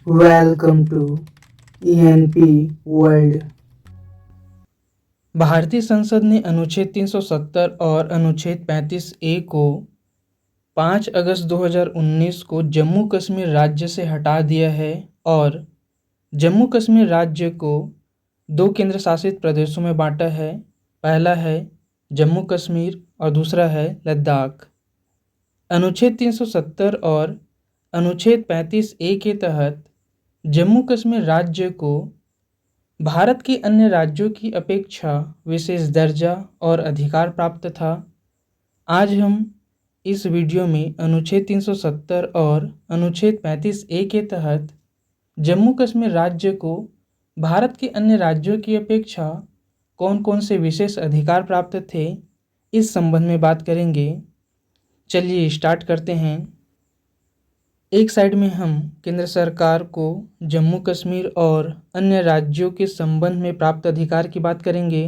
Welcome to ENP world. भारतीय संसद ने अनुच्छेद 370 और अनुच्छेद 35A को 5 अगस्त 2019 को जम्मू कश्मीर राज्य से हटा दिया है और जम्मू कश्मीर राज्य को 2 केंद्र शासित प्रदेशों में बांटा है। पहला है जम्मू कश्मीर और दूसरा है लद्दाख। अनुच्छेद 370 और अनुच्छेद 35A के तहत जम्मू कश्मीर राज्य को भारत के अन्य राज्यों की अपेक्षा विशेष दर्जा और अधिकार प्राप्त था। आज हम इस वीडियो में अनुच्छेद 370 और अनुच्छेद 35A के तहत जम्मू कश्मीर राज्य को भारत के अन्य राज्यों की अपेक्षा कौन कौन से विशेष अधिकार प्राप्त थे, इस संबंध में बात करेंगे। चलिए स्टार्ट करते हैं। एक साइड में हम केंद्र सरकार को जम्मू कश्मीर और अन्य राज्यों के संबंध में प्राप्त अधिकार की बात करेंगे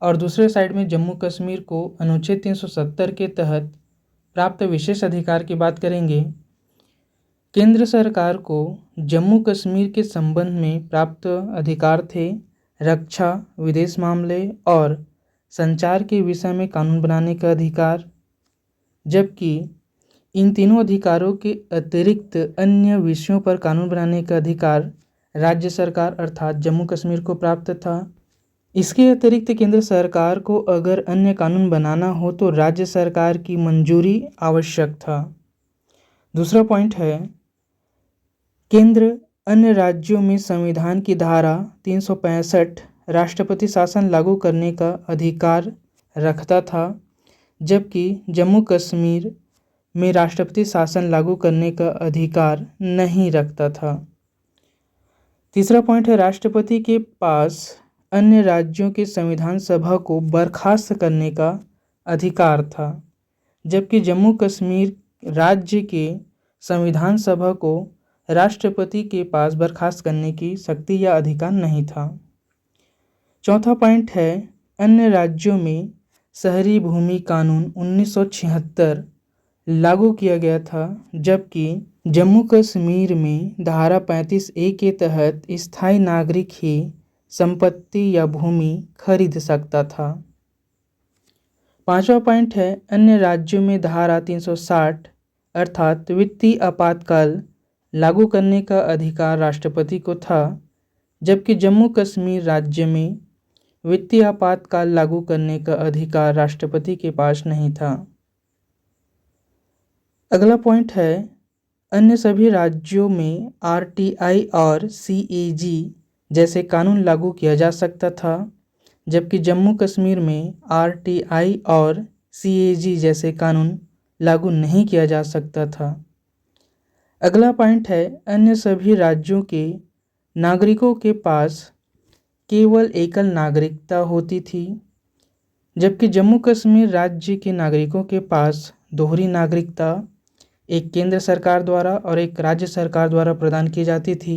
और दूसरे साइड में जम्मू कश्मीर को अनुच्छेद 370 के तहत प्राप्त विशेष अधिकार की बात करेंगे। केंद्र सरकार को जम्मू कश्मीर के संबंध में प्राप्त अधिकार थे रक्षा, विदेश मामले और संचार के विषय में कानून बनाने का अधिकार, जबकि इन तीनों अधिकारों के अतिरिक्त अन्य विषयों पर कानून बनाने का अधिकार राज्य सरकार अर्थात जम्मू कश्मीर को प्राप्त था। इसके अतिरिक्त केंद्र सरकार को अगर अन्य कानून बनाना हो तो राज्य सरकार की मंजूरी आवश्यक था। दूसरा पॉइंट है, केंद्र अन्य राज्यों में संविधान की धारा 365 राष्ट्रपति शासन लागू करने का अधिकार रखता था, जबकि जम्मू कश्मीर में राष्ट्रपति शासन लागू करने का अधिकार नहीं रखता था। तीसरा पॉइंट है, राष्ट्रपति के पास अन्य राज्यों के संविधान सभा को बर्खास्त करने का अधिकार था, जबकि जम्मू कश्मीर राज्य के संविधान सभा को राष्ट्रपति के पास बर्खास्त करने की शक्ति या अधिकार नहीं था। चौथा पॉइंट है, अन्य राज्यों में शहरी भूमि कानून 1976 लागू किया गया था, जबकि जम्मू कश्मीर में धारा 35A के तहत स्थायी नागरिक ही संपत्ति या भूमि खरीद सकता था। पांचवा पॉइंट है, अन्य राज्यों में धारा 360 अर्थात वित्तीय आपातकाल लागू करने का अधिकार राष्ट्रपति को था, जबकि जम्मू कश्मीर राज्य में वित्तीय आपातकाल लागू करने का अधिकार राष्ट्रपति के पास नहीं था। अगला पॉइंट है, अन्य सभी राज्यों में RTI और CAG जैसे कानून लागू किया जा सकता था, जबकि जम्मू कश्मीर में RTI और CAG जैसे कानून लागू नहीं किया जा सकता था। अगला पॉइंट है, अन्य सभी राज्यों के नागरिकों के पास केवल एकल नागरिकता होती थी, जबकि जम्मू कश्मीर राज्य के नागरिकों के पास दोहरी नागरिकता एक केंद्र सरकार द्वारा और एक राज्य सरकार द्वारा प्रदान की जाती थी।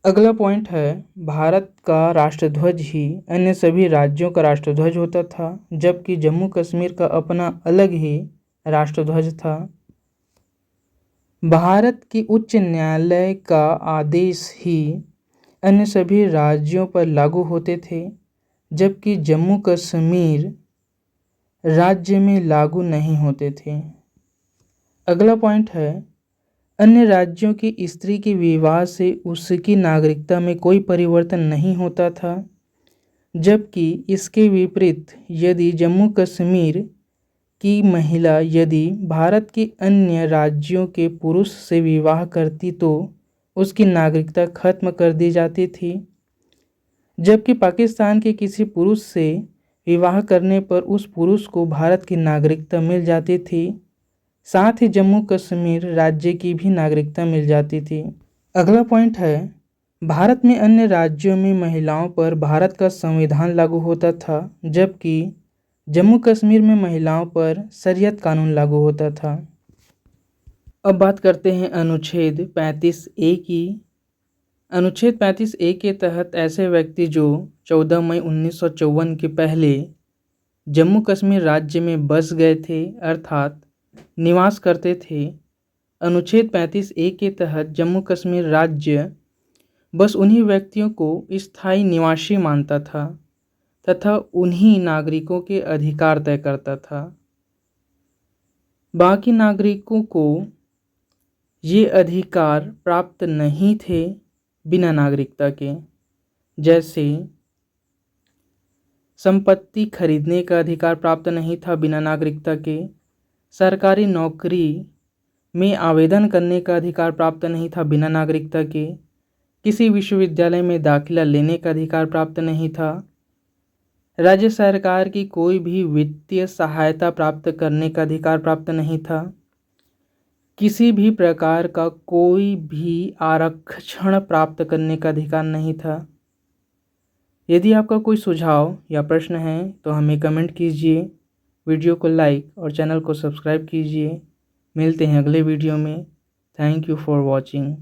अगला पॉइंट है, भारत का राष्ट्रध्वज ही अन्य सभी राज्यों का राष्ट्रध्वज होता था, जबकि जम्मू कश्मीर का अपना अलग ही राष्ट्रध्वज था। भारत के उच्च न्यायालय का आदेश ही अन्य सभी राज्यों पर लागू होते थे, जबकि जम्मू कश्मीर राज्य में लागू नहीं होते थे। अगला पॉइंट है, अन्य राज्यों की स्त्री के विवाह से उसकी नागरिकता में कोई परिवर्तन नहीं होता था, जबकि इसके विपरीत यदि जम्मू कश्मीर की महिला यदि भारत के अन्य राज्यों के पुरुष से विवाह करती तो उसकी नागरिकता खत्म कर दी जाती थी, जबकि पाकिस्तान के किसी पुरुष से विवाह करने पर उस पुरुष को भारत की नागरिकता मिल जाती थी। साथ ही जम्मू कश्मीर राज्य की भी नागरिकता मिल जाती थी। अगला पॉइंट है, भारत में अन्य राज्यों में महिलाओं पर भारत का संविधान लागू होता था, जबकि जम्मू कश्मीर में महिलाओं पर शरीयत कानून लागू होता था। अब बात करते हैं अनुच्छेद 35A की। अनुच्छेद 35A के तहत ऐसे व्यक्ति जो 14 मई 1954 के पहले जम्मू कश्मीर राज्य में बस गए थे अर्थात निवास करते थे, अनुच्छेद 35A के तहत जम्मू कश्मीर राज्य बस उन्हीं व्यक्तियों को स्थायी निवासी मानता था तथा उन्हीं नागरिकों के अधिकार तय करता था। बाकी नागरिकों को ये अधिकार प्राप्त नहीं थे बिना नागरिकता के, जैसे संपत्ति खरीदने का अधिकार प्राप्त नहीं था बिना नागरिकता के, सरकारी नौकरी में आवेदन करने का अधिकार प्राप्त नहीं था बिना नागरिकता के, किसी विश्वविद्यालय में दाखिला लेने का अधिकार प्राप्त नहीं था, राज्य सरकार की कोई भी वित्तीय सहायता प्राप्त करने का अधिकार प्राप्त नहीं था, किसी भी प्रकार का कोई भी आरक्षण प्राप्त करने का अधिकार नहीं था। यदि आपका कोई सुझाव या प्रश्न है तो हमें कमेंट कीजिए, वीडियो को लाइक और चैनल को सब्सक्राइब कीजिए। मिलते हैं अगले वीडियो में। Thank you for watching.